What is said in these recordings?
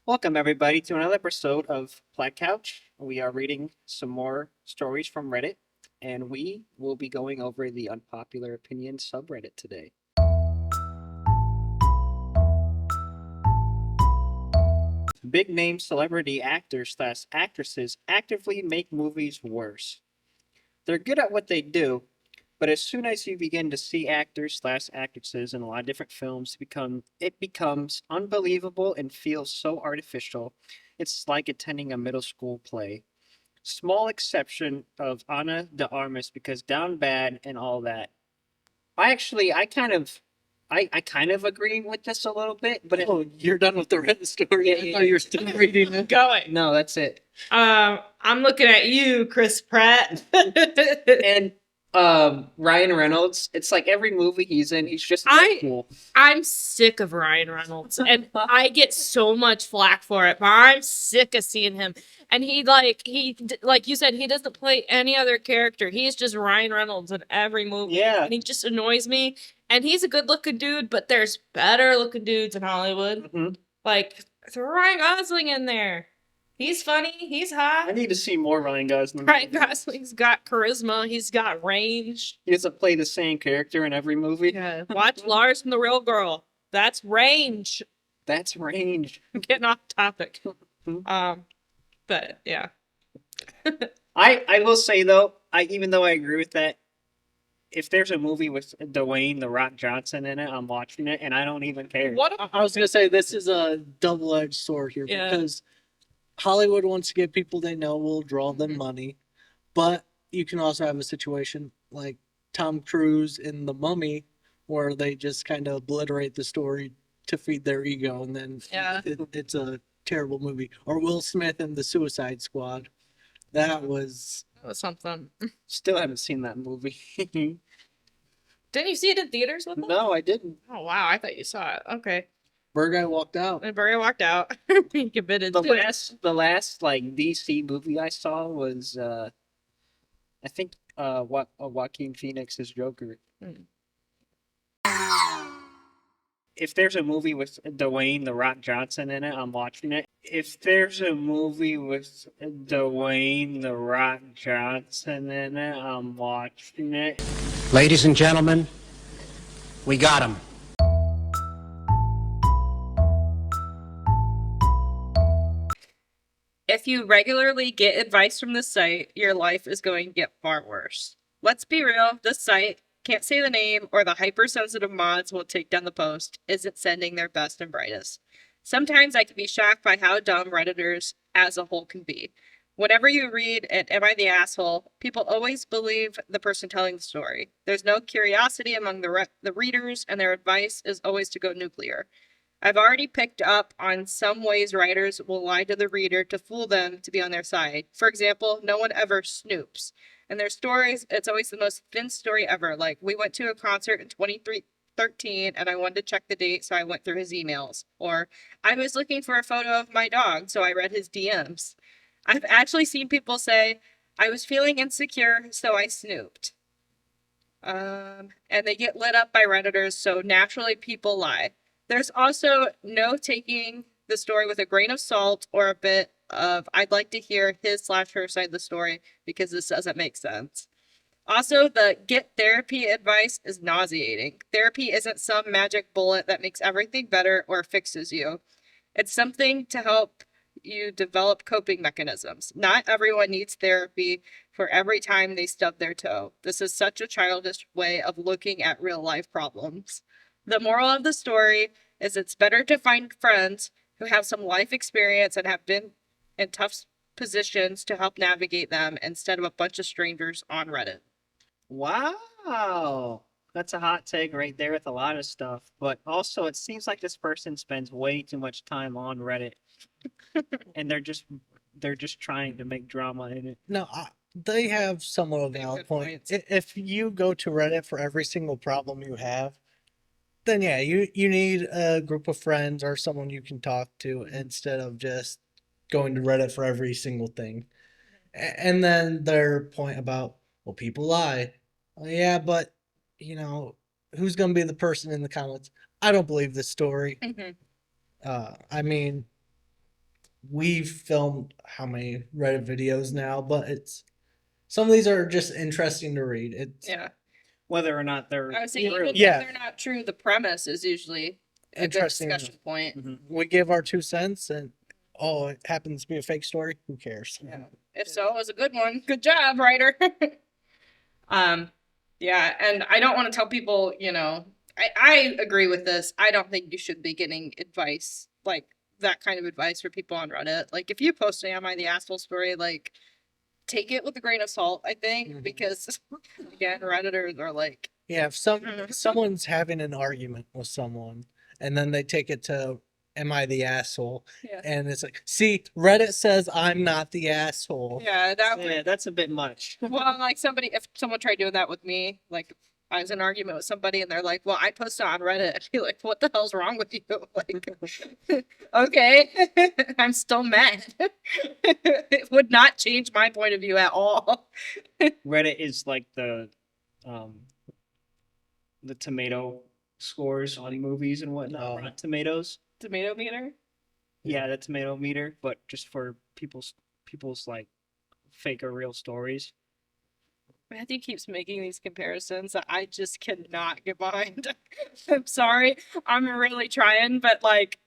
Welcome, everybody, to another episode of Black Couch. We are reading some more stories from Reddit, and we will be going over the unpopular opinion subreddit today. Big name celebrity actors/actresses actively make movies worse. They're good at what they do, but as soon as you begin to see actors/actresses in a lot of different films it becomes unbelievable and feels so artificial. It's like attending a middle school play. Small exception of Ana de Armas because down bad and all that. I kind of agree with this a little bit, but Oh, you're done with the Reddit story. Yeah, I yeah, thought you were still reading it. Going. no, that's it. I'm looking at you, Chris Pratt. And Ryan Reynolds, it's like every movie he's in, he's just cool. I'm sick of Ryan Reynolds, and I get so much flack for it. But I'm sick of seeing him. And like you said, he doesn't play any other character. He's just Ryan Reynolds in every movie. Yeah. And he just annoys me. And he's a good-looking dude, but there's better-looking dudes in Hollywood. Mm-hmm. Like, throw Ryan Gosling in there. He's funny. He's hot. I need to see more Ryan Gosling. Ryan Gosling's got charisma. He's got range. He doesn't play the same character in every movie. Yeah. Watch Lars and the Real Girl. That's range. That's range. I'm getting off topic. But yeah. I will say though, even though I agree with that, if there's a movie with Dwayne the Rock Johnson in it, I'm watching it and I don't even care. What? I was gonna say this is a double-edged sword here because Hollywood wants to get people they know will draw them money, but you can also have a situation like Tom Cruise in The Mummy, where they just kind of obliterate the story to feed their ego, and then it's a terrible movie. Or Will Smith in The Suicide Squad. That was something. Still haven't seen that movie. Didn't you see it in theaters with them? No, I didn't. Oh wow, I thought you saw it. Okay. Bird Guy walked out. And Barry walked out. Being committed The to it. last like DC movie I saw was I think Joaquin Phoenix's Joker. If there's a movie with Dwayne the Rock Johnson in it, I'm watching it. If there's a movie with Dwayne the Rock Johnson in it, I'm watching it. Ladies and gentlemen, we got him. If you regularly get advice from this site, your life is going to get far worse. Let's be real, this site, can't say the name, or the hypersensitive mods will take down the post, isn't sending their best and brightest. Sometimes I can be shocked by how dumb Redditors as a whole can be. Whenever you read an Am I the Asshole, people always believe the person telling the story. There's no curiosity among the readers, and their advice is always to go nuclear. I've already picked up on some ways writers will lie to the reader to fool them to be on their side. For example, no one ever snoops. In their stories, it's always the most thin story ever. Like, we went to a concert in 2013 and I wanted to check the date, so I went through his emails. Or, I was looking for a photo of my dog, so I read his DMs. I've actually seen people say, I was feeling insecure, so I snooped. And they get lit up by Redditors, so naturally people lie. There's also no taking the story with a grain of salt or a bit of, I'd like to hear his/her side of the story because this doesn't make sense. Also, the get therapy advice is nauseating. Therapy isn't some magic bullet that makes everything better or fixes you. It's something to help you develop coping mechanisms. Not everyone needs therapy for every time they stub their toe. This is such a childish way of looking at real life problems. The moral of the story is it's better to find friends who have some life experience and have been in tough positions to help navigate them instead of a bunch of strangers on Reddit. Wow. That's a hot take right there with a lot of stuff. But also, it seems like this person spends way too much time on Reddit. And they're just trying to make drama in it. No, they have somewhat of a valid point. If you go to Reddit for every single problem you have, then yeah, you need a group of friends or someone you can talk to instead of just going to Reddit for every single thing. And then their point about, well, people lie. Well, yeah, but, who's going to be the person in the comments? I don't believe this story. Mm-hmm. I mean, we've filmed how many Reddit videos now, but some of these are just interesting to read. It's Yeah. Whether or not they're I would say true. even Yeah. if they're not true, the premise is usually a good interesting. discussion point. Mhm. We give our 2 cents, and it happens to be a fake story. Who cares? Yeah. If so, it was a good one. Good job, writer. Yeah, and I don't want to tell people, I agree with this. I don't think you should be getting advice, like that kind of advice for people on Reddit. Like, if you post an Am I the Asshole story, like, take it with a grain of salt, I think, Mhm. because, again, Redditors are like, Yeah, if someone's having an argument with someone, and then they take it to, "Am I the asshole?" yeah. And it's like, see, Reddit says I'm not the asshole. Yeah, that Yeah, that's a bit much. well, like if someone tried doing that with me, like I was in an argument with somebody and they're like, "Well, I posted on Reddit," I'd be like, "What the hell's wrong with you?" Like, okay, I'm still mad. It would not change my point of view at all. Reddit is like the tomato scores on movies and whatnot. Oh. Rotten Tomatoes. Tomato meter. Yeah, the tomato meter, but just for people's like fake or real stories. Matthew keeps making these comparisons that I just cannot get behind. I'm sorry, I'm really trying, but like,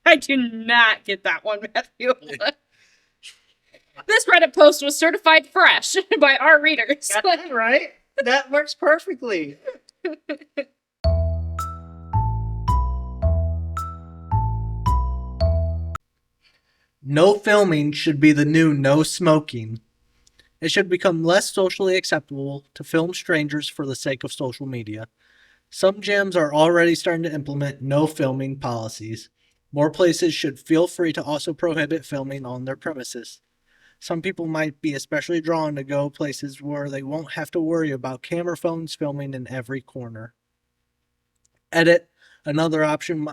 I do not get that one, Matthew. This Reddit post was certified fresh by our readers. Got that right? That works perfectly. No filming should be the new no smoking. It should become less socially acceptable to film strangers for the sake of social media. Some gyms are already starting to implement no filming policies. More places should feel free to also prohibit filming on their premises. Some people might be especially drawn to go places where they won't have to worry about camera phones filming in every corner. Edit. Another option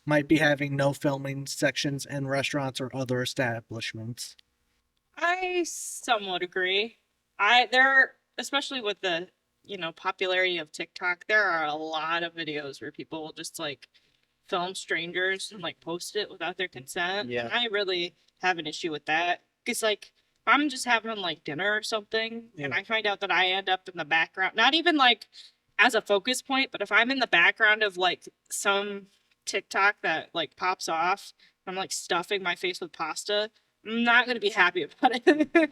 might be having no filming sections in restaurants or other establishments. I somewhat agree. Especially with the, popularity of TikTok, there are a lot of videos where people will just like film strangers and like post it without their consent. Yeah. And I really have an issue with that. Because like if I'm just having like dinner or something and I find out that I end up in the background, not even like as a focus point, but if I'm in the background of like some TikTok that like pops off, I'm like stuffing my face with pasta, I'm not gonna be happy about it.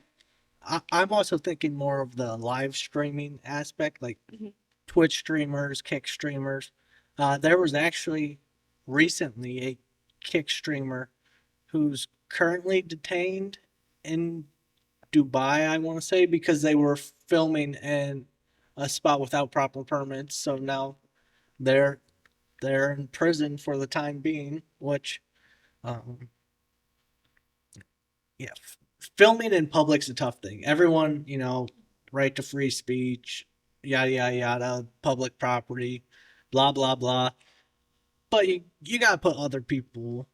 I'm also thinking more of the live streaming aspect, like Mhm. Twitch streamers, Kick streamers. There was actually recently a Kick streamer who's currently detained in Dubai, I want to say, because they were filming in a spot without proper permits. So now they're in prison for the time being, which, um, yeah, filming in public's a tough thing. Everyone, right to free speech, yada yada yada, public property, blah blah blah. But you gotta put other people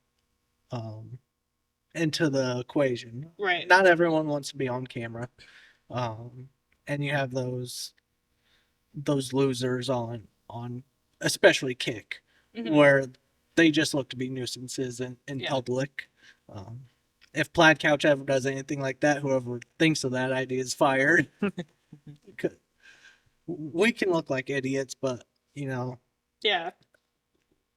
into the equation. Right. Not everyone wants to be on camera, and you have those losers on especially Kick, Mhm. where they just look to be nuisances in Yeah. public. If Plaid Couch ever does anything like that, whoever thinks of that idea is fired. We can look like idiots, but Yeah.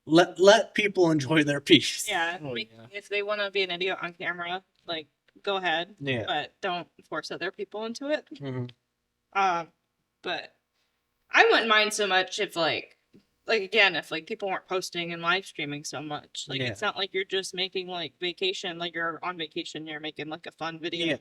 let people enjoy their peace. Yeah. Oh, yeah. If they want to be an idiot on camera, like go ahead. Yeah. But don't force other people into it. Mhm. But I wouldn't mind so much if again, if like people weren't posting and live streaming so much. Like Yeah. it's not like you're just making like vacation, like you're on vacation, you're making like a fun video Yeah.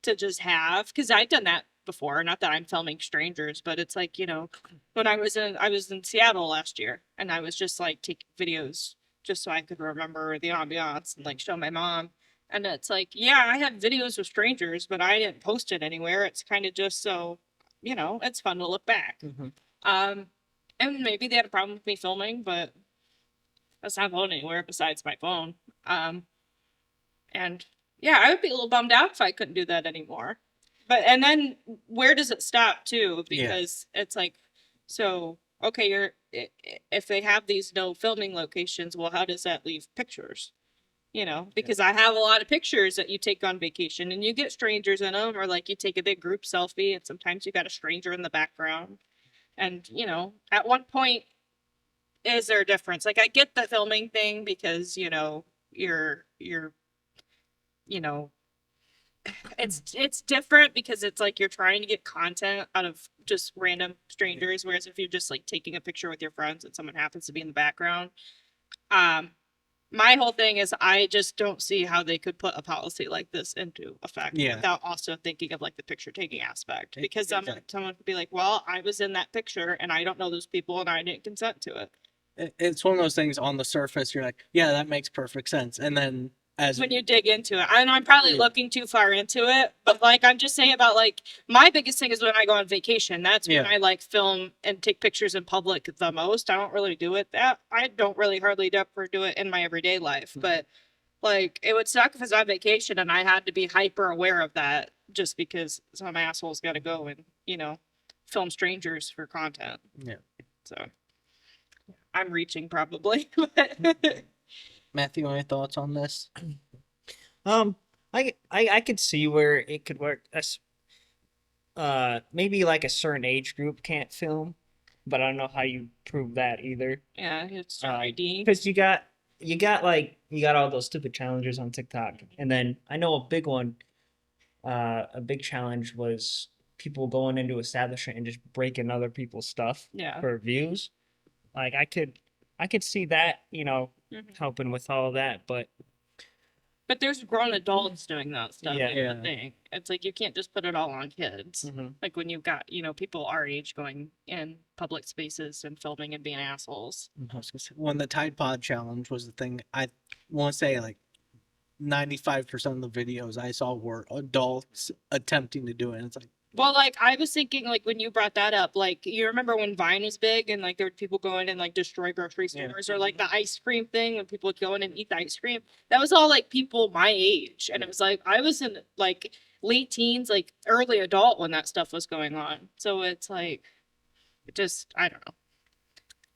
to just have. Because I've done that before. Not that I'm filming strangers, but it's like, when I was in Seattle last year and I was just like taking videos just so I could remember the ambiance and like show my mom. And it's like, yeah, I had videos with strangers, but I didn't post it anywhere. It's kind of just so, it's fun to look back. Mhm. And maybe they had a problem with me filming, but that's not going anywhere besides my phone. And yeah, I would be a little bummed out if I couldn't do that anymore. And then where does it stop too? Because it's like, so okay, if they have these no filming locations, well, how does that leave pictures? You know, because I have a lot of pictures that you take on vacation and you get strangers in them, or like you take a big group selfie and sometimes you got a stranger in the background. And, you know, at one point, is there a difference? Like, I get the filming thing because, you know, you know, it's different because it's like you're trying to get content out of just random strangers, whereas if you're just like taking a picture with your friends and someone happens to be in the background, my whole thing is I just don't see how they could put a policy like this into effect without also thinking of like the picture taking aspect, because someone could be like, well, I was in that picture and I don't know those people and I didn't consent to it. It's one of those things on the surface you're like, yeah, that makes perfect sense, and then as when you dig into it, and I'm probably looking too far into it, but like I'm just saying about like my biggest thing is when I go on vacation. That's when I like film and take pictures in public the most. I don't really do it that I don't really hardly ever do it in my everyday life, but like it would suck if it's on vacation and I had to be hyper aware of that just because some asshole's got to go and, you know, film strangers for content. Yeah. So I'm reaching probably. But Matthew, any thoughts on this? I could see where it could work. Maybe like a certain age group can't film, but I don't know how you prove that either. yeah, it's ID. Because you got all those stupid challenges on TikTok, and then I know a big one. A big challenge was people going into establishment and just breaking other people's stuff for views. Like I could see that, you know, helping with all of that, but there's grown adults doing that stuff. Yeah. The thing. It's like you can't just put it all on kids. Like when you've got, you know, people our age going in public spaces and filming and being assholes. I was gonna say, when the Tide Pod challenge was the thing, I want to say like 95% of the videos I saw were adults attempting to do it. And it's like, well, like I was thinking, like when you brought that up, like you remember when Vine was big and like there were people going and like destroy grocery stores, or like the ice cream thing when people would go in and eat the ice cream. That was all like people my age, and it was like I was in like late teens, like early adult when that stuff was going on. So it's like, it just I don't know.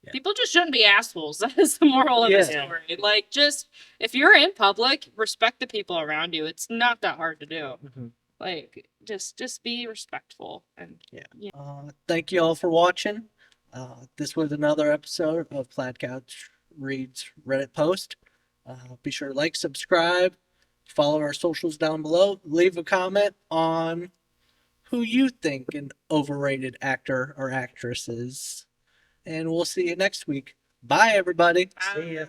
Yeah. People just shouldn't be assholes. That is the moral of the story. Like, just if you're in public, respect the people around you. It's not that hard to do. Like, just be respectful. And thank you all for watching. This was another episode of Plaid Couch Reads Reddit Post. Be sure to like, subscribe, follow our socials down below. Leave a comment on who you think an overrated actor or actress is. And we'll see you next week. Bye, everybody. Bye. See ya.